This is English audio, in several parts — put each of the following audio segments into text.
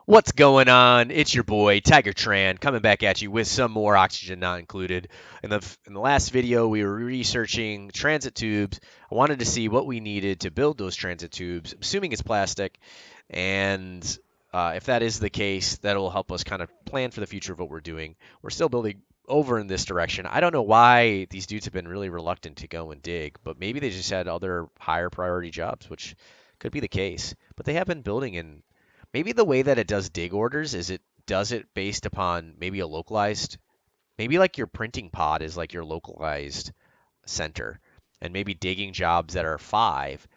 What's going on? It's your boy Tiger Tran coming back at you with some more oxygen not included. In the last video, we were researching transit tubes. I wanted to see what we needed to build those transit tubes, assuming it's plastic, and if that is the case, that'll help us kind of plan for the future of what we're doing. We're still building over in this direction. I don't know why these dudes have been really reluctant to go and dig, but maybe they just had other higher priority jobs, which could be the case. But they have been building in. Maybe the way that it does dig orders is it does it based upon maybe a localized, maybe like your printing pod is like your localized center, and maybe digging jobs that are five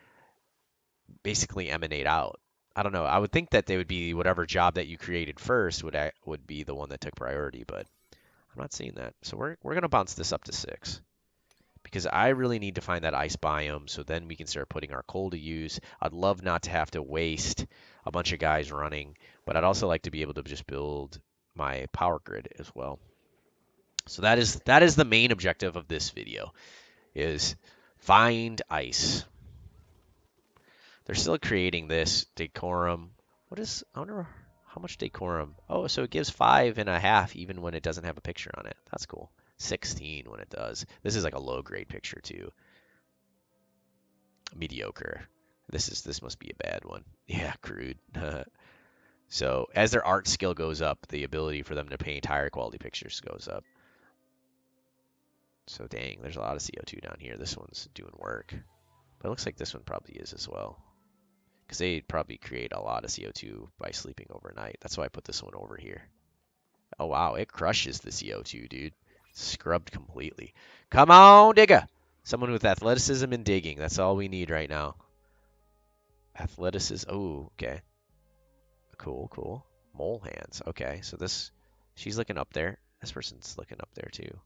basically emanate out. I don't know. I would think that they would be whatever job that you created first would be the one that took priority, but I'm not seeing that. So we're gonna bounce this up to 6 because I really need to find that ice biome so then we can start putting our coal to use. I'd love not to have to waste a bunch of guys running, but I'd also like to be able to just build my power grid as well. So that is the main objective of this video is find ice. They're still creating this decorum. I wonder how much decorum. Oh, so it gives 5.5 even when it doesn't have a picture on it. That's cool. 16 when it does. This is like a low grade picture too. Mediocre. This must be a bad one. Yeah, crude. So as their art skill goes up, the ability for them to paint higher quality pictures goes up. So dang, there's a lot of CO2 down here. This one's doing work. But it looks like this one probably is as well. Because they probably create a lot of CO2 by sleeping overnight. That's why I put this one over here. Oh wow, it crushes the CO2, dude. Scrubbed completely. Come on, digger! Someone with athleticism and digging. That's all we need right now. Athleticism. Oh, okay. Cool, cool. Mole hands. Okay, so she's looking up there. This person's looking up there too.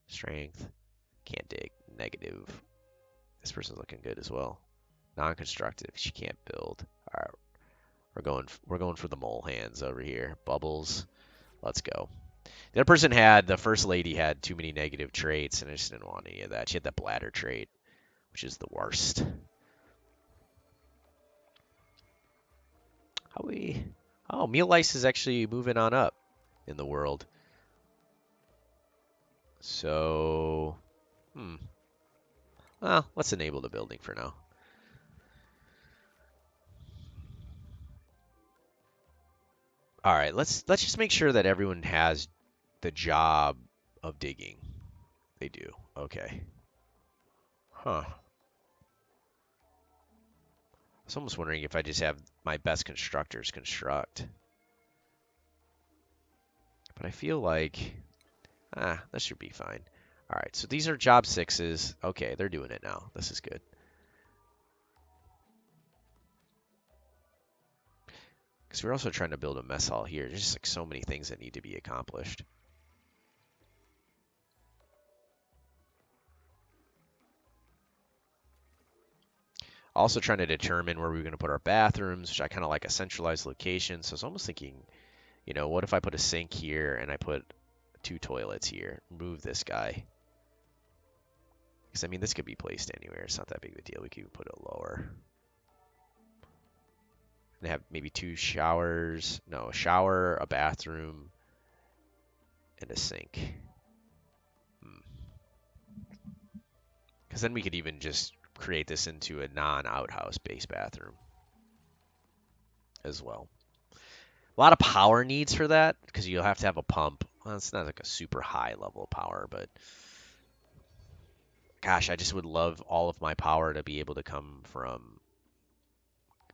Strength. Can't dig. Negative. This person's looking good as well. Non-constructive. She can't build. All right, we're going for the mole hands over here. Bubbles. Let's go. The other person the first lady had too many negative traits, and I just didn't want any of that. She had that bladder trait, which is the worst. Oh, meal lice is actually moving on up in the world. So, well, let's enable the building for now. All right, let's just make sure that everyone has the job of digging. They do. Okay. Huh. I was almost wondering if I just have my best constructors construct. But I feel like, that should be fine. All right, so these are job 6s. Okay, they're doing it now. This is good. Because we're also trying to build a mess hall here. There's just like so many things that need to be accomplished. Also trying to determine where we're going to put our bathrooms, which I kind of like a centralized location. So I was almost thinking, what if I put a sink here and I put 2 toilets here? Move this guy. Because, I mean, this could be placed anywhere. It's not that big of a deal. We could even put it lower. And have maybe 2 showers. No, a shower, a bathroom, and a sink. Because then we could even just create this into a non-outhouse based bathroom as well. A lot of power needs for that because you'll have to have a pump. Well, it's not like a super high level of power, but gosh, I just would love all of my power to be able to come from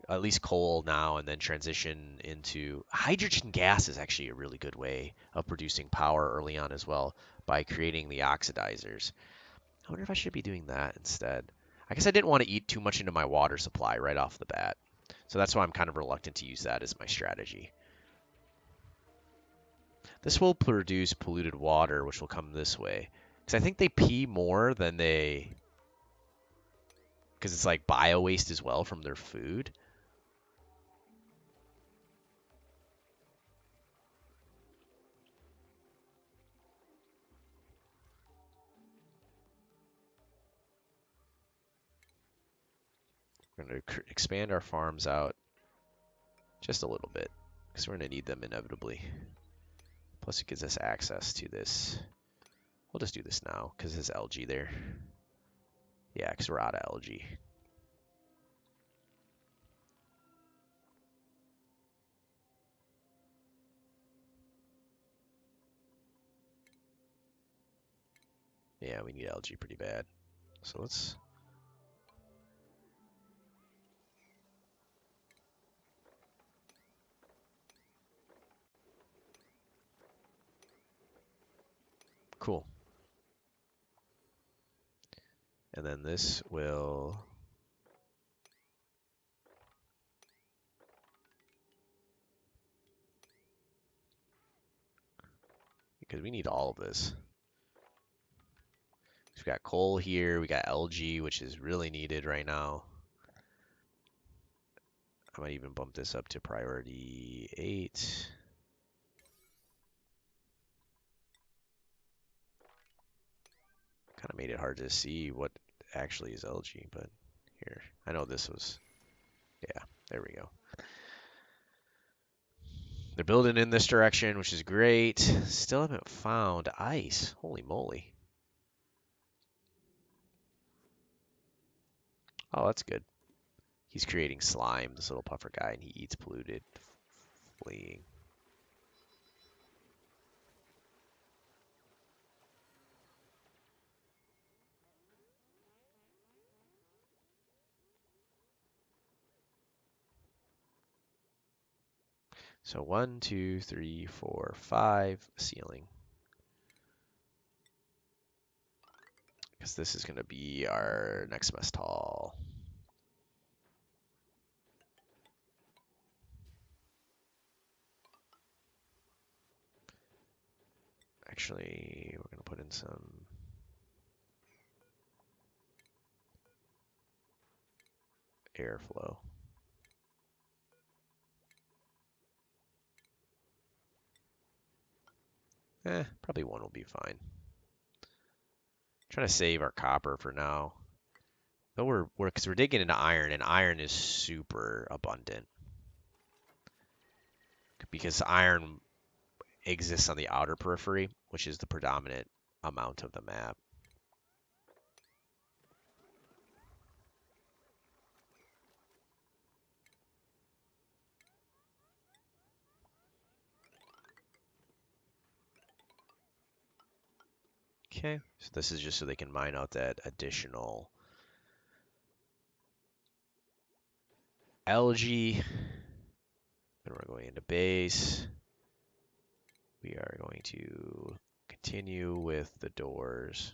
at least coal now and then transition into hydrogen gas is actually a really good way of producing power early on as well by creating the oxidizers. I wonder if I should be doing that instead. I guess I didn't want to eat too much into my water supply right off the bat. So that's why I'm kind of reluctant to use that as my strategy. This will produce polluted water, which will come this way. Because I think they pee more than they... Because it's like bio-waste as well from their food. We're going to expand our farms out just a little bit. because we're going to need them inevitably. Plus it gives us access to this. We'll just do this now because there's algae there. Yeah, because we're out of algae. Yeah, we need algae pretty bad. So let's... Cool. And then this will... Because we need all of this. We've got coal here, we got algae, which is really needed right now. I might even bump this up to priority 8. Kind of made it hard to see what actually is algae, but here. I know this was... Yeah, there we go. They're building in this direction, which is great. Still haven't found ice. Holy moly. Oh, that's good. He's creating slime, this little puffer guy, and he eats polluted fleeing. So 1, 2, 3, 4, 5 ceiling. Because this is going to be our next mess hall. Actually, we're going to put in some airflow. Probably 1 will be fine. Trying to save our copper for now. But because we're digging into iron, and iron is super abundant. Because iron exists on the outer periphery, which is the predominant amount of the map. Okay, so this is just so they can mine out that additional algae. And we're going into base. We are going to continue with the doors.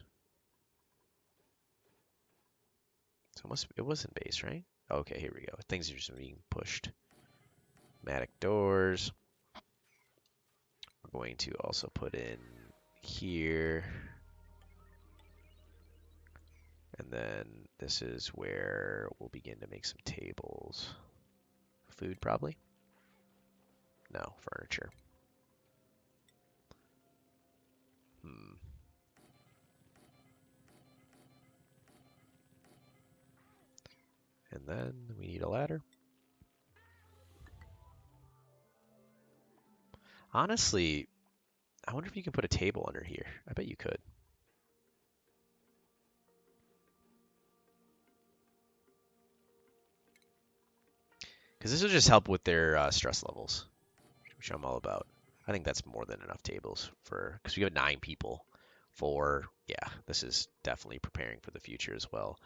So it was in base, right? Okay, here we go. Things are just being pushed. Matic doors. We're going to also put in here. And then this is where we'll begin to make some tables. Food, probably? No, furniture. And then we need a ladder. Honestly, I wonder if you can put a table under here. I bet you could. Because this will just help with their stress levels, which I'm all about. I think that's more than enough tables for, because we have 9 people for, yeah, this is definitely preparing for the future as well.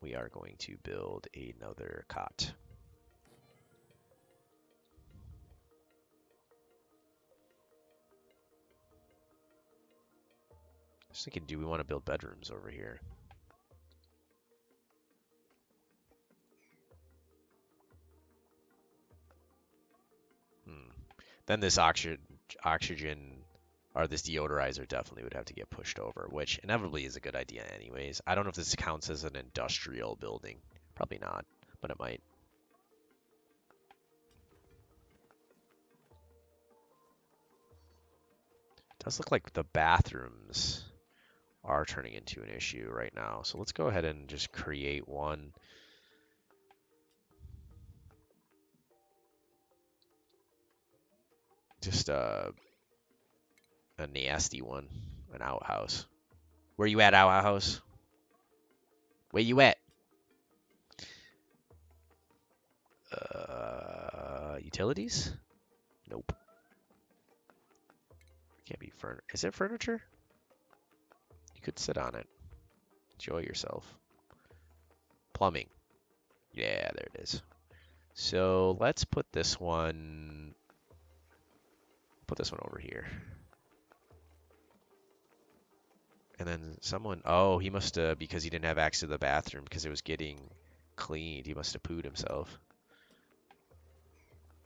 We are going to build another cot. Just thinking, do we want to build bedrooms over here? Then this oxygen or this deodorizer definitely would have to get pushed over, which inevitably is a good idea anyways. I don't know if this counts as an industrial building. Probably not, but it might. It does look like the bathrooms are turning into an issue right now. So let's go ahead and just create one. Just a nasty one, an outhouse. Where you at, outhouse? Where you at? Utilities? Nope. Can't be furniture. Is it furniture? You could sit on it. Enjoy yourself. Plumbing. Yeah, there it is. So let's put this one over here. And then someone, oh, he must have, because he didn't have access to the bathroom because it was getting cleaned, he must have pooed himself.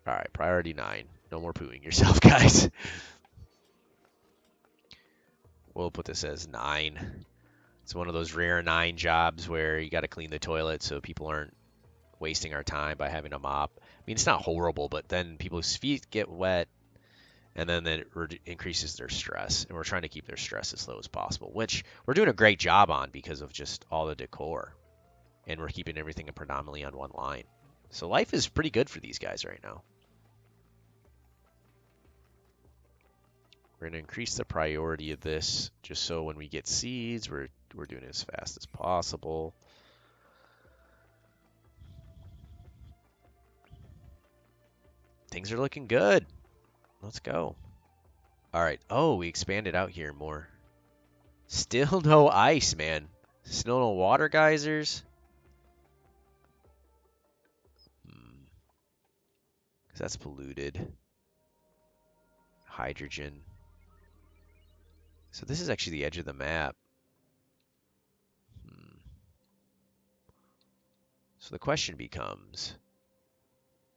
All right, priority 9. No more pooing yourself, guys. We'll put this as 9. It's one of those rare 9 jobs where you got to clean the toilet so people aren't wasting our time by having a mop. I mean, it's not horrible, but then people's feet get wet, and then it increases their stress. And we're trying to keep their stress as low as possible, which we're doing a great job on because of just all the decor. And we're keeping everything predominantly on one line. So life is pretty good for these guys right now. We're going to increase the priority of this just so when we get seeds, we're doing it as fast as possible. Things are looking good. Let's go. All right. Oh, we expanded out here more. Still no ice, man. Still no water geysers. Because that's polluted. Hydrogen. So this is actually the edge of the map. So the question becomes,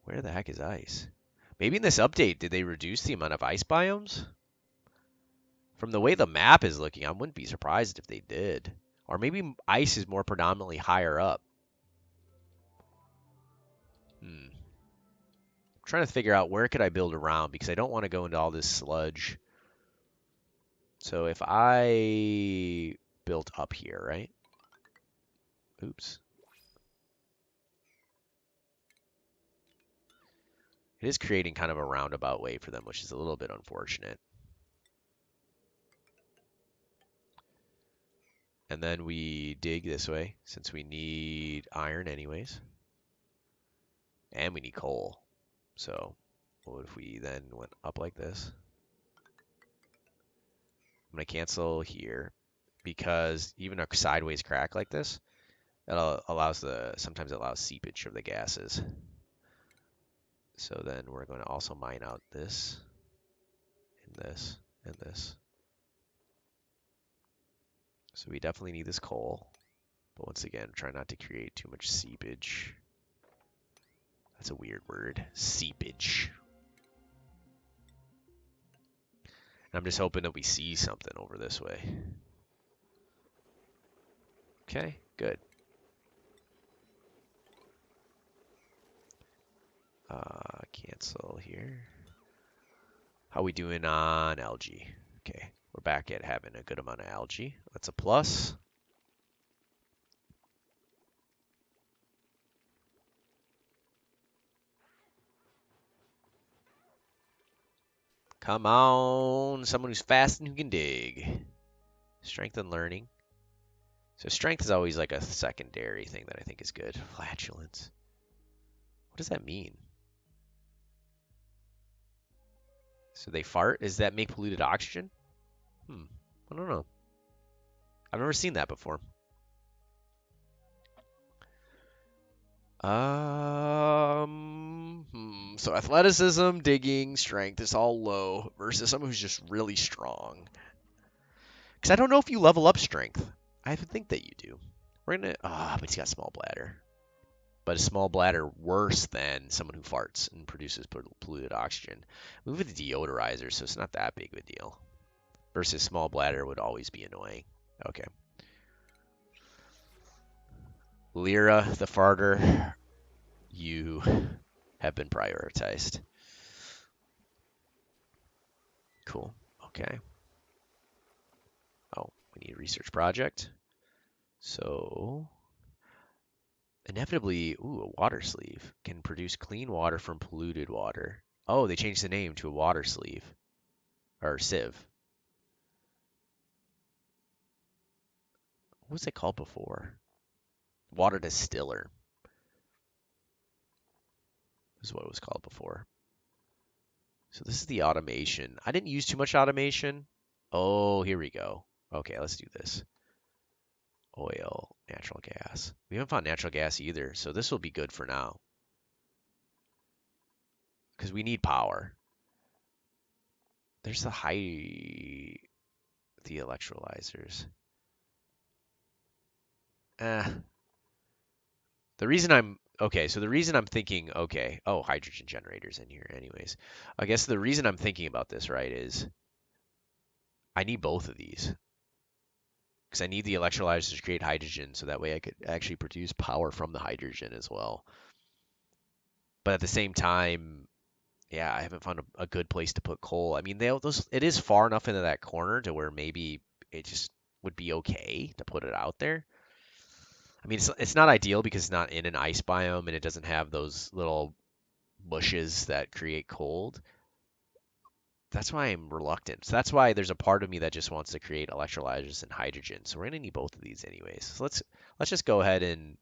where the heck is ice? Maybe in this update, did they reduce the amount of ice biomes? From the way the map is looking, I wouldn't be surprised if they did. Or maybe ice is more predominantly higher up. I'm trying to figure out where could I build around because I don't want to go into all this sludge. So if I built up here, right? Oops. It is creating kind of a roundabout way for them, which is a little bit unfortunate. And then we dig this way, since we need iron anyways. And we need coal. So what if we then went up like this? I'm going to cancel here, because even a sideways crack like this, that sometimes it allows seepage of the gases. So then we're going to also mine out this, and this, and this. So we definitely need this coal. But once again, try not to create too much seepage. That's a weird word, seepage. And I'm just hoping that we see something over this way. Okay, good. Cancel here. How we doing on algae? Okay, we're back at having a good amount of algae. That's a plus. Come on, someone who's fast and who can dig. Strength and learning. So strength is always like a secondary thing that I think is good. Flatulence. What does that mean? So they fart? Does that make polluted oxygen? I don't know. I've never seen that before. So athleticism, digging, strength is all low versus someone who's just really strong. Because I don't know if you level up strength. I would think that you do. We're gonna. But he's got small bladder. But a small bladder worse than someone who farts and produces polluted oxygen. Move with the deodorizer, so it's not that big of a deal. Versus small bladder would always be annoying. Okay. Lyra, the farter, you have been prioritized. Cool. Okay. Oh, we need a research project. So, inevitably, a water sleeve can produce clean water from polluted water. Oh, they changed the name to a water sleeve or sieve. What was it called before? Water distiller is what it was called before. So this is the automation. I didn't use too much automation. Oh, here we go. Okay, let's do this. Oil, natural gas. We haven't found natural gas either, so this will be good for now. Because we need power. There's the electrolyzers. Eh. The reason I'm okay, so the reason I'm thinking, okay, oh, hydrogen generators in here anyways. I guess the reason I'm thinking about this, right, is I need both of these. Because I need the electrolyzers to create hydrogen so that way I could actually produce power from the hydrogen as well. But at the same time, yeah, I haven't found a good place to put coal. I mean, it is far enough into that corner to where maybe it just would be okay to put it out there. I mean, it's not ideal because it's not in an ice biome and it doesn't have those little bushes that create cold. That's why I'm reluctant. So that's why there's a part of me that just wants to create electrolyzers and hydrogen. So we're gonna need both of these anyways. So let's just go ahead and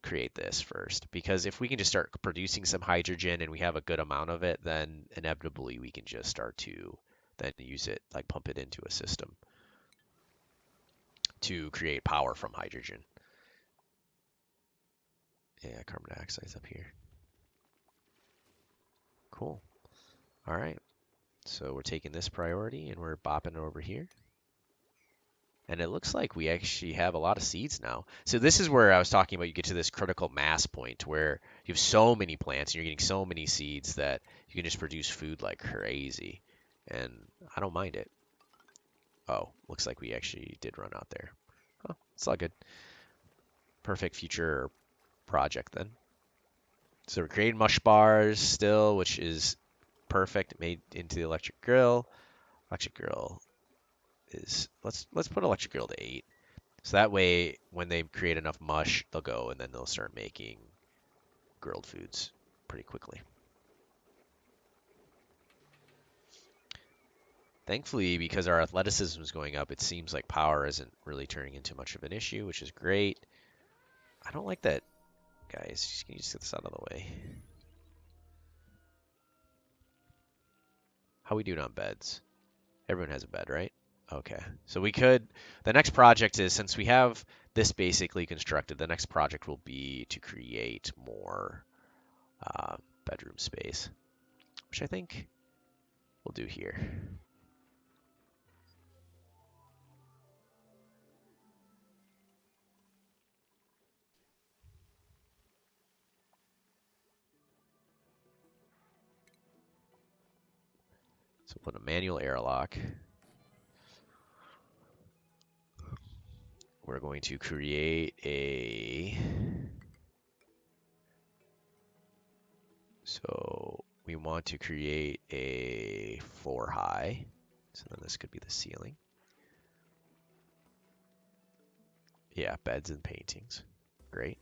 create this first, because if we can just start producing some hydrogen and we have a good amount of it, then inevitably we can just start to then use it, like pump it into a system to create power from hydrogen. Yeah, carbon dioxide's up here. Cool. All right. So we're taking this priority and we're bopping it over here. And it looks like we actually have a lot of seeds now. So this is where I was talking about you get to this critical mass point where you have so many plants and you're getting so many seeds that you can just produce food like crazy. And I don't mind it. Oh, looks like we actually did run out there. Oh, it's all good. Perfect future project then. So we're creating mush bars still, which is perfect, made into the electric grill. Electric grill is, let's put electric grill to 8. So that way, when they create enough mush, they'll go and then they'll start making grilled foods pretty quickly. Thankfully, because our athleticism is going up, it seems like power isn't really turning into much of an issue, which is great. I don't like that, guys. Can you just get this out of the way? How we doing on beds? Everyone has a bed, right? Okay. So we could, the next project is, since we have this basically constructed, the next project will be to create more bedroom space, which I think we'll do here. So put a manual airlock. We're going to create so we want to create a 4 high. So then this could be the ceiling. Yeah, beds and paintings. Great.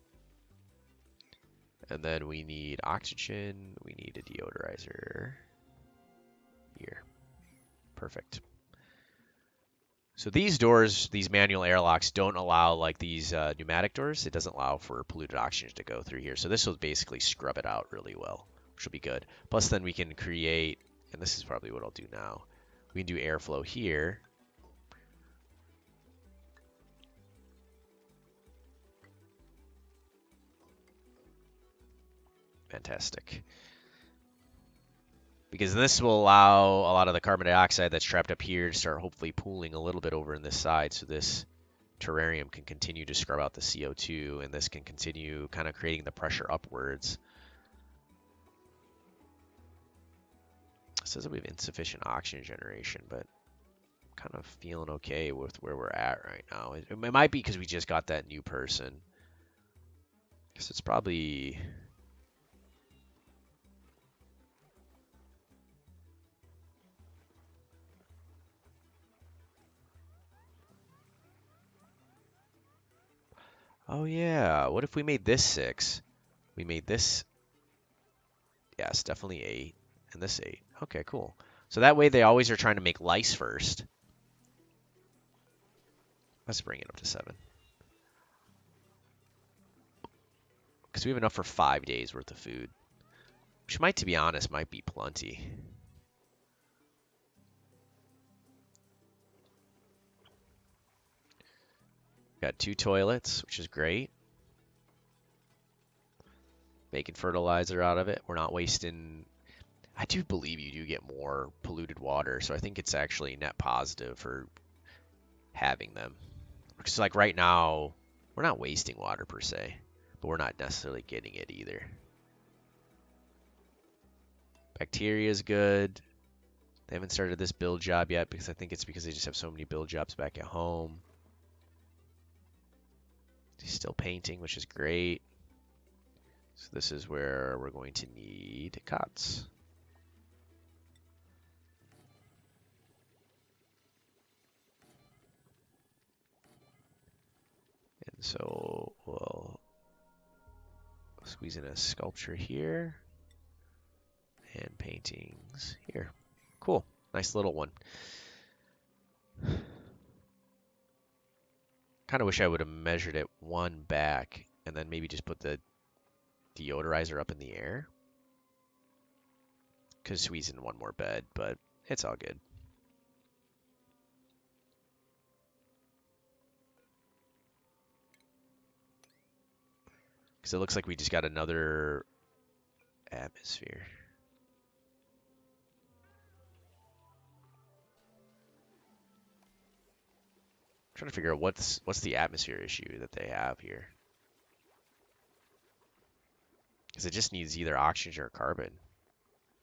And then we need oxygen. We need a deodorizer here. Perfect. So these doors, these manual airlocks, don't allow like these pneumatic doors. It doesn't allow for polluted oxygen to go through here. So this will basically scrub it out really well, which will be good. Plus then we can create, and this is probably what I'll do now. We can do airflow here. Fantastic. Because this will allow a lot of the carbon dioxide that's trapped up here to start hopefully pooling a little bit over in this side, so this terrarium can continue to scrub out the CO2, and this can continue kind of creating the pressure upwards. It says that we have insufficient oxygen generation, but I'm kind of feeling okay with where we're at right now. It might be because we just got that new person. Guess it's probably... Oh yeah, what if we made this 6? We made this... Yes, definitely 8. and this 8. Okay, cool. So that way they always are trying to make lice first. Let's bring it up to 7. Because we have enough for 5 days worth of food. Which might, to be honest, might be plenty. Got 2 toilets, which is great. Making fertilizer out of it. We're not wasting... I do believe you do get more polluted water, so I think it's actually net positive for having them. Because like right now, we're not wasting water per se, but we're not necessarily getting it either. Bacteria is good. They haven't started this build job yet because I think it's because they just have so many build jobs back at home. He's still painting, which is great. So this is where we're going to need cots. And so we'll squeeze in a sculpture here and paintings here. Cool. Nice little one. Kind of wish I would have measured it 1 back and then maybe just put the deodorizer up in the air. Could squeeze in 1 more bed, but it's all good. Because it looks like we just got another atmosphere. I'm trying to figure out what's the atmosphere issue that they have here. Because it just needs either oxygen or carbon.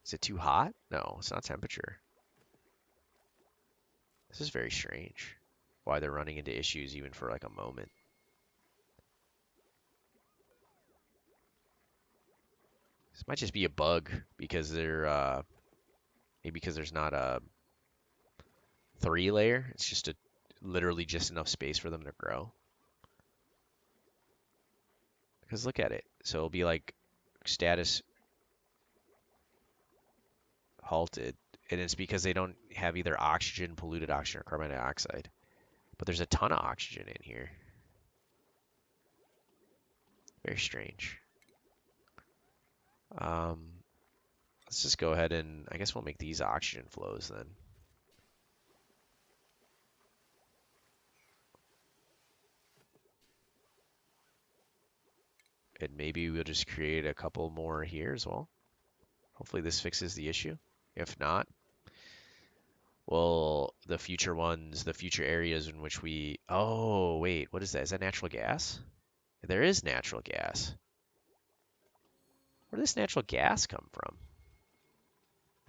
Is it too hot? No, it's not temperature. This is very strange. Why they're running into issues even for like a moment. This might just be a bug because they're maybe because there's not a 3 layer. It's just literally just enough space for them to grow. Because look at it. So it'll be like status halted. And it's because they don't have either oxygen, polluted oxygen, or carbon dioxide. But there's a ton of oxygen in here. Very strange. Let's just go ahead and I guess we'll make these oxygen flows then. And maybe we'll just create a couple more here as well. Hopefully this fixes the issue. If not, well, the future ones, the future areas in which we... Oh, wait, what is that? Is that natural gas? There is natural gas. Where did this natural gas come from?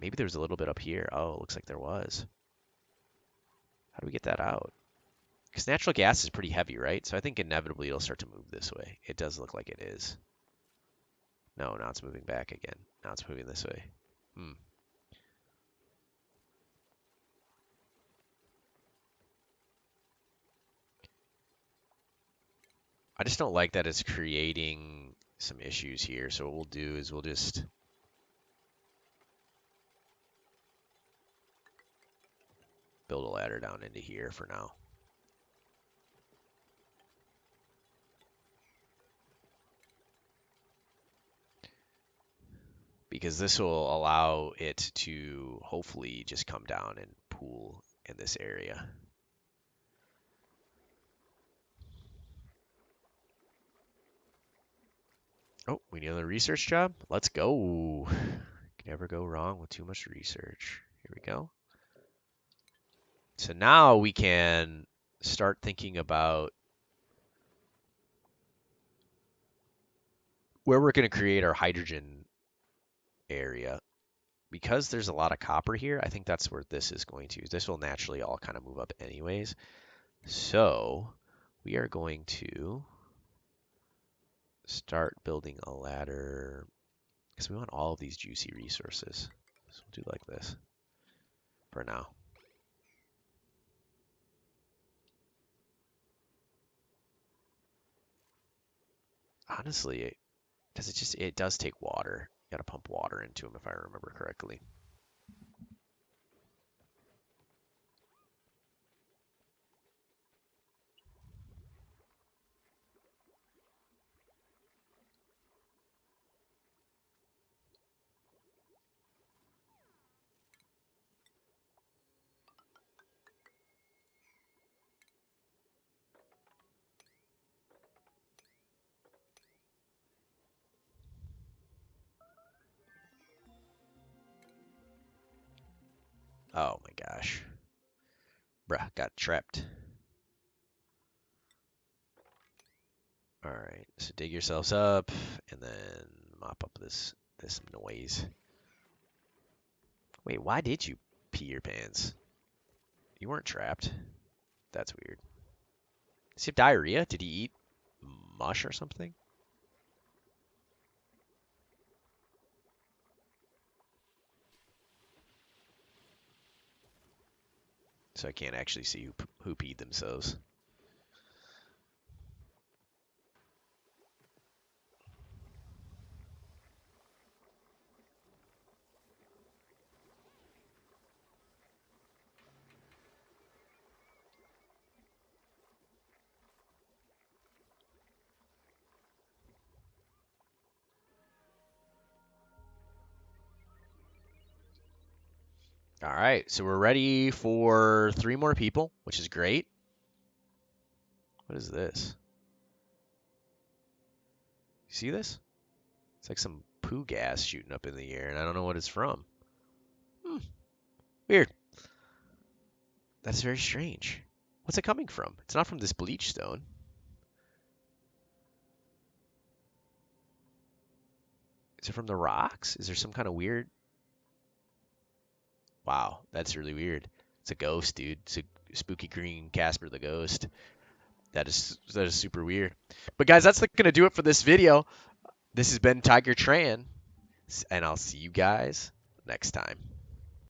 Maybe there was a little bit up here. Oh, it looks like there was. How do we get that out? Because natural gas is pretty heavy, right? So I think inevitably it'll start to move this way. It does look like it is. No, now it's moving back again. Now it's moving this way. I just don't like that it's creating some issues here. So what we'll do is we'll just build a ladder down into here for now. Because this will allow it to hopefully just come down and pool in this area. Oh, we need another research job? Let's go. Can never go wrong with too much research. Here we go. So now we can start thinking about where we're going to create our hydrogen area. Because there's a lot of copper here, I think that's where this is going to. This will naturally all kind of move up anyways. So we are going to start building a ladder because we want all of these juicy resources. So we'll do like this for now. Honestly, it does take water. Got to pump water into them if I remember correctly. Oh my gosh. Bruh, got trapped. Alright, so dig yourselves up and then mop up this noise. Wait, why did you pee your pants? You weren't trapped. That's weird. Does he have diarrhea? Did he eat mush or something? So I can't actually see who peed themselves. All right, so we're ready for 3 more people, which is great. What is this? You see this? It's like some poo gas shooting up in the air, and I don't know what it's from. Hmm, weird. That's very strange. What's it coming from? It's not from this bleach stone. Is it from the rocks? Is there some kind of weird... Wow, that's really weird. It's a ghost, dude. It's a spooky green Casper the Ghost. That is super weird. But guys, that's gonna do it for this video. This has been Tiger Tran, and I'll see you guys next time.